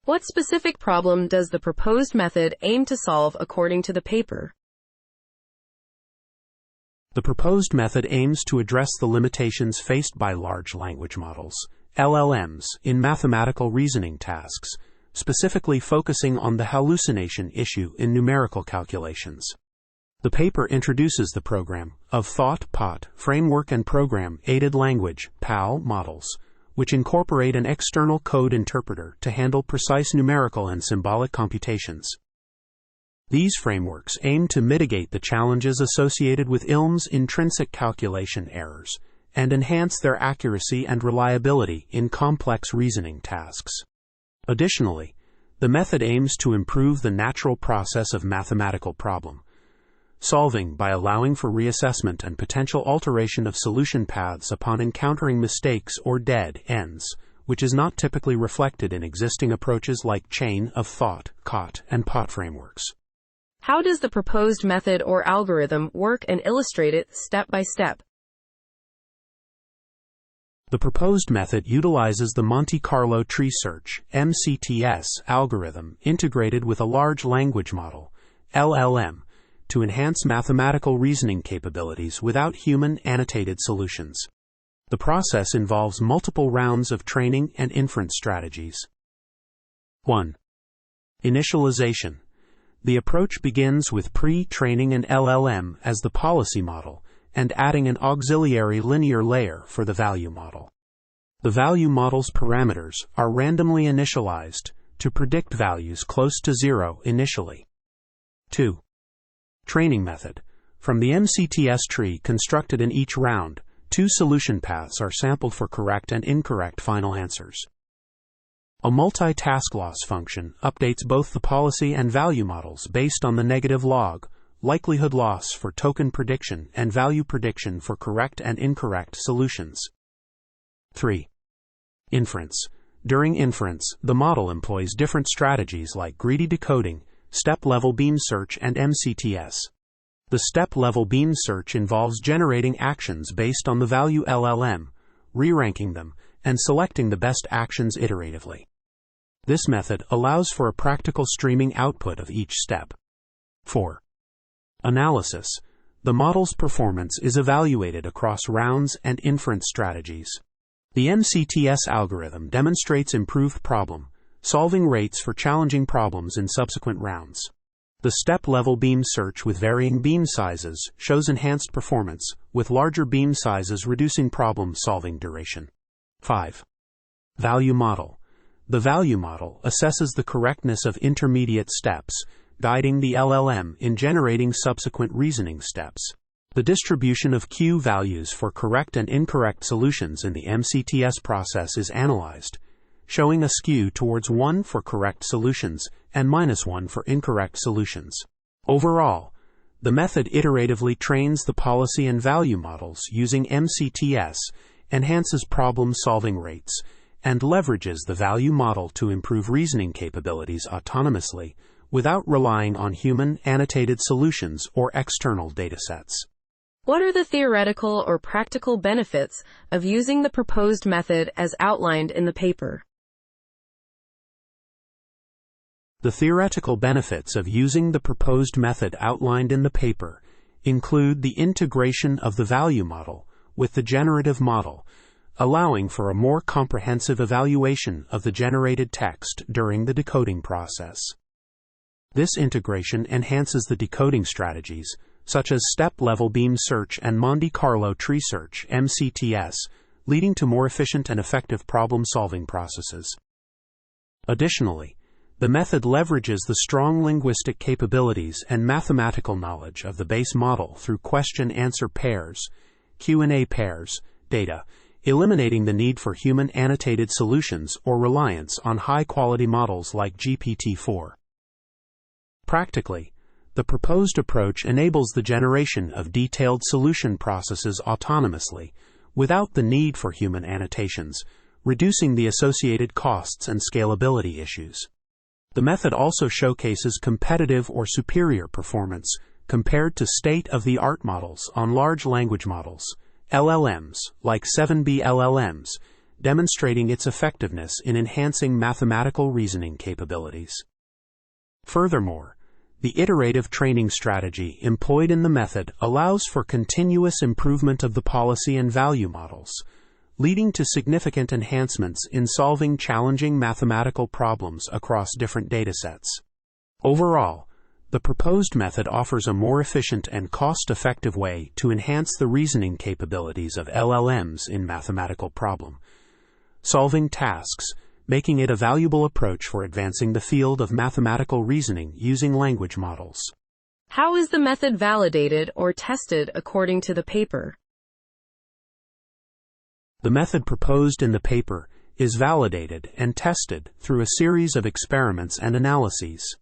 What specific problem does the proposed method aim to solve according to the paper? The proposed method aims to address the limitations faced by large language models, LLMs, in mathematical reasoning tasks, specifically focusing on the hallucination issue in numerical calculations. The paper introduces the program of thought POT framework and program-aided language PAL models, which incorporate an external code interpreter to handle precise numerical and symbolic computations. These frameworks aim to mitigate the challenges associated with ILM's intrinsic calculation errors and enhance their accuracy and reliability in complex reasoning tasks. Additionally, the method aims to improve the natural process of mathematical problem solving by allowing for reassessment and potential alteration of solution paths upon encountering mistakes or dead ends, which is not typically reflected in existing approaches like chain of thought, COT, and POT frameworks. How does the proposed method or algorithm work, and illustrate it step by step? The proposed method utilizes the Monte Carlo Tree Search (MCTS) algorithm integrated with a large language model (LLM) to enhance mathematical reasoning capabilities without human annotated solutions. The process involves multiple rounds of training and inference strategies. 1. Initialization. The approach begins with pre-training an LLM as the policy model and adding an auxiliary linear layer for the value model. The value model's parameters are randomly initialized to predict values close to 0 initially. 2. Training method. From the MCTS tree constructed in each round, 2 solution paths are sampled for correct and incorrect final answers. A multi-task loss function updates both the policy and value models based on the negative log, likelihood loss for token prediction and value prediction for correct and incorrect solutions. 3. Inference. During inference, the model employs different strategies like greedy decoding, step-level beam search, and MCTS. The step-level beam search involves generating actions based on the value LLM, re-ranking them, and selecting the best actions iteratively. This method allows for a practical streaming output of each step. 4. Analysis. The model's performance is evaluated across rounds and inference strategies. The MCTS algorithm demonstrates improved problem-solving rates for challenging problems in subsequent rounds. The step-level beam search with varying beam sizes shows enhanced performance, with larger beam sizes reducing problem-solving duration. 5. Value model. The value model assesses the correctness of intermediate steps, guiding the LLM in generating subsequent reasoning steps. The distribution of Q values for correct and incorrect solutions in the MCTS process is analyzed, showing a skew towards 1 for correct solutions and -1 for incorrect solutions. Overall, the method iteratively trains the policy and value models using MCTS, enhances problem-solving rates, and leverages the value model to improve reasoning capabilities autonomously without relying on human annotated solutions or external datasets. What are the theoretical or practical benefits of using the proposed method as outlined in the paper? The theoretical benefits of using the proposed method outlined in the paper include the integration of the value model with the generative model, allowing for a more comprehensive evaluation of the generated text during the decoding process. This integration enhances the decoding strategies, such as step-level beam search and Monte Carlo Tree Search (MCTS), leading to more efficient and effective problem-solving processes. Additionally, the method leverages the strong linguistic capabilities and mathematical knowledge of the base model through question-answer pairs, Q&A pairs, data, eliminating the need for human annotated solutions or reliance on high-quality models like GPT-4. Practically, the proposed approach enables the generation of detailed solution processes autonomously, without the need for human annotations, reducing the associated costs and scalability issues. The method also showcases competitive or superior performance compared to state-of-the-art models on large language models, LLMs, like 7B LLMs, demonstrating its effectiveness in enhancing mathematical reasoning capabilities. Furthermore, the iterative training strategy employed in the method allows for continuous improvement of the policy and value models, leading to significant enhancements in solving challenging mathematical problems across different datasets. Overall, the proposed method offers a more efficient and cost-effective way to enhance the reasoning capabilities of LLMs in mathematical problem-solving tasks, making it a valuable approach for advancing the field of mathematical reasoning using language models. How is the method validated or tested according to the paper? The method proposed in the paper is validated and tested through a series of experiments and analyses.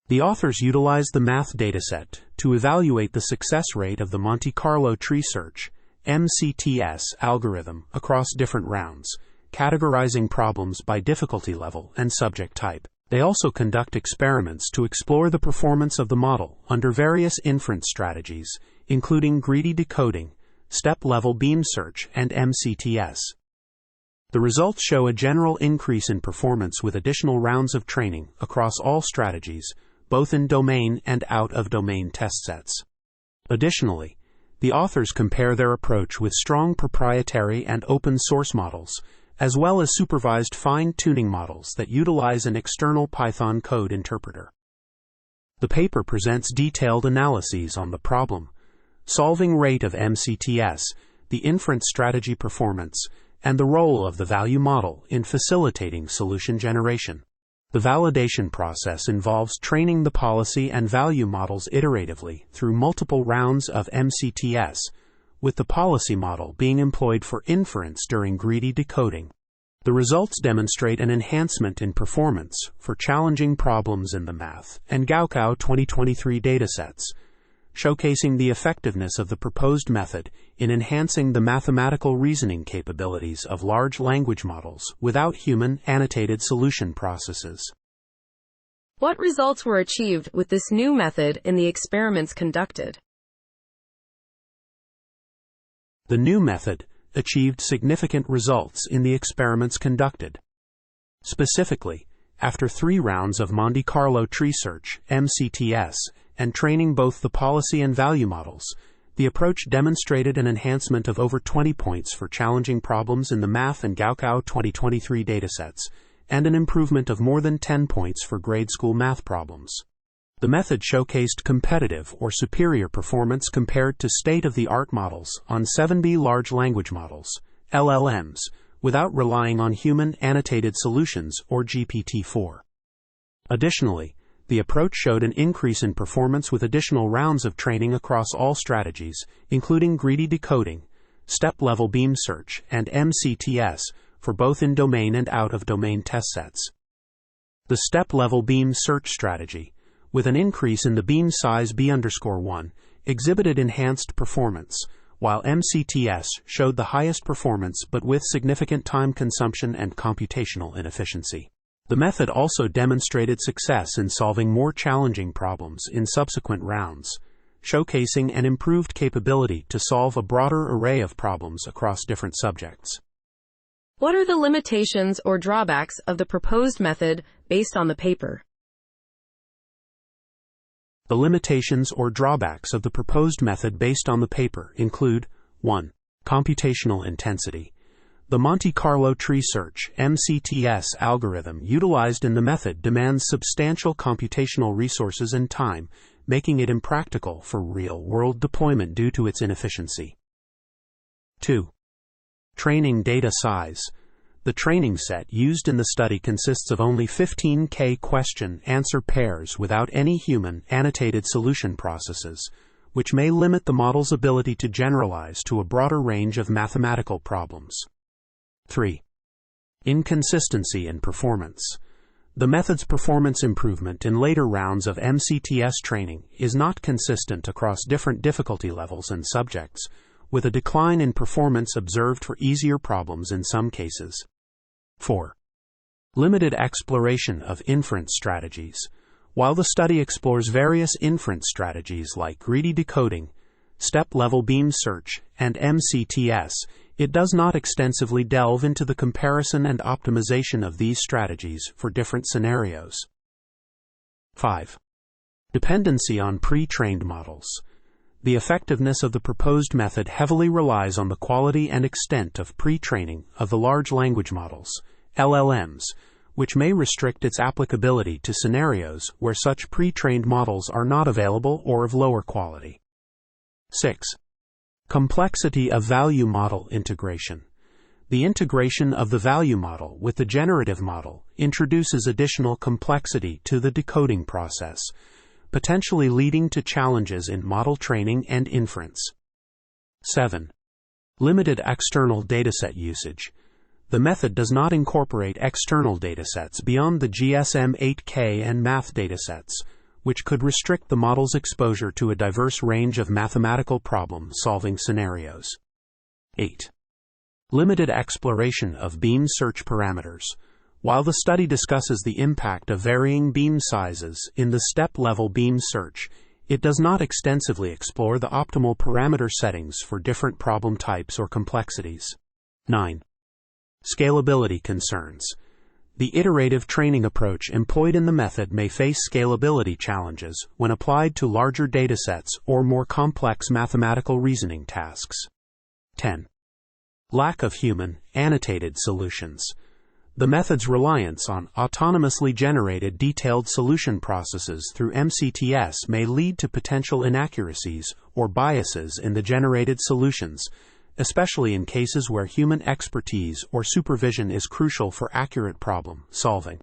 The authors utilize the math dataset to evaluate the success rate of the Monte Carlo Tree Search (MCTS) algorithm across different rounds, categorizing problems by difficulty level and subject type. They also conduct experiments to explore the performance of the model under various inference strategies, including greedy decoding, step-level beam search, and MCTS. The results show a general increase in performance with additional rounds of training across all strategies, both in domain and out-of-domain test sets. Additionally, the authors compare their approach with strong proprietary and open-source models, as well as supervised fine-tuning models that utilize an external Python code interpreter. The paper presents detailed analyses on the problem-solving rate of MCTS, the inference strategy performance, and the role of the value model in facilitating solution generation. The validation process involves training the policy and value models iteratively through multiple rounds of MCTS, with the policy model being employed for inference during greedy decoding. The results demonstrate an enhancement in performance for challenging problems in the Math and Gaokao 2023 datasets, showcasing the effectiveness of the proposed method in enhancing the mathematical reasoning capabilities of large language models without human annotated solution processes. What results were achieved with this new method in the experiments conducted? The new method achieved significant results in the experiments conducted. Specifically, after 3 rounds of Monte Carlo Tree Search (MCTS) and training both the policy and value models, the approach demonstrated an enhancement of over 20 points for challenging problems in the Math and Gaokao 2023 datasets, and an improvement of more than 10 points for grade school math problems. The method showcased competitive or superior performance compared to state-of-the-art models on 7B large language models, LLMs, without relying on human annotated solutions or GPT-4. Additionally, the approach showed an increase in performance with additional rounds of training across all strategies, including greedy decoding, step-level beam search, and MCTS for both in-domain and out-of-domain test sets. The step-level beam search strategy, with an increase in the beam size B_1, exhibited enhanced performance, while MCTS showed the highest performance but with significant time consumption and computational inefficiency. The method also demonstrated success in solving more challenging problems in subsequent rounds, showcasing an improved capability to solve a broader array of problems across different subjects. What are the limitations or drawbacks of the proposed method based on the paper? The limitations or drawbacks of the proposed method based on the paper include 1. Computational intensity. The Monte Carlo Tree Search (MCTS) algorithm utilized in the method demands substantial computational resources and time, making it impractical for real-world deployment due to its inefficiency. 2. Training data size. The training set used in the study consists of only 15K question-answer pairs without any human annotated solution processes, which may limit the model's ability to generalize to a broader range of mathematical problems. 3. Inconsistency in performance. The method's performance improvement in later rounds of MCTS training is not consistent across different difficulty levels and subjects, with a decline in performance observed for easier problems in some cases. 4. Limited exploration of inference strategies. While the study explores various inference strategies like greedy decoding, step-level beam search, and MCTS, it does not extensively delve into the comparison and optimization of these strategies for different scenarios. 5. Dependency on pre-trained models. The effectiveness of the proposed method heavily relies on the quality and extent of pre-training of the large language models, LLMs, which may restrict its applicability to scenarios where such pre-trained models are not available or of lower quality. 6. Complexity of value model integration. The integration of the value model with the generative model introduces additional complexity to the decoding process, potentially leading to challenges in model training and inference. 7. Limited external dataset usage. The method does not incorporate external datasets beyond the GSM-8K and math datasets, which could restrict the model's exposure to a diverse range of mathematical problem-solving scenarios. 8. Limited exploration of beam search parameters. While the study discusses the impact of varying beam sizes in the step-level beam search, it does not extensively explore the optimal parameter settings for different problem types or complexities. 9. Scalability concerns. The iterative training approach employed in the method may face scalability challenges when applied to larger datasets or more complex mathematical reasoning tasks. 10. Lack of human, annotated solutions. The method's reliance on autonomously generated detailed solution processes through MCTS may lead to potential inaccuracies or biases in the generated solutions, especially in cases where human expertise or supervision is crucial for accurate problem solving.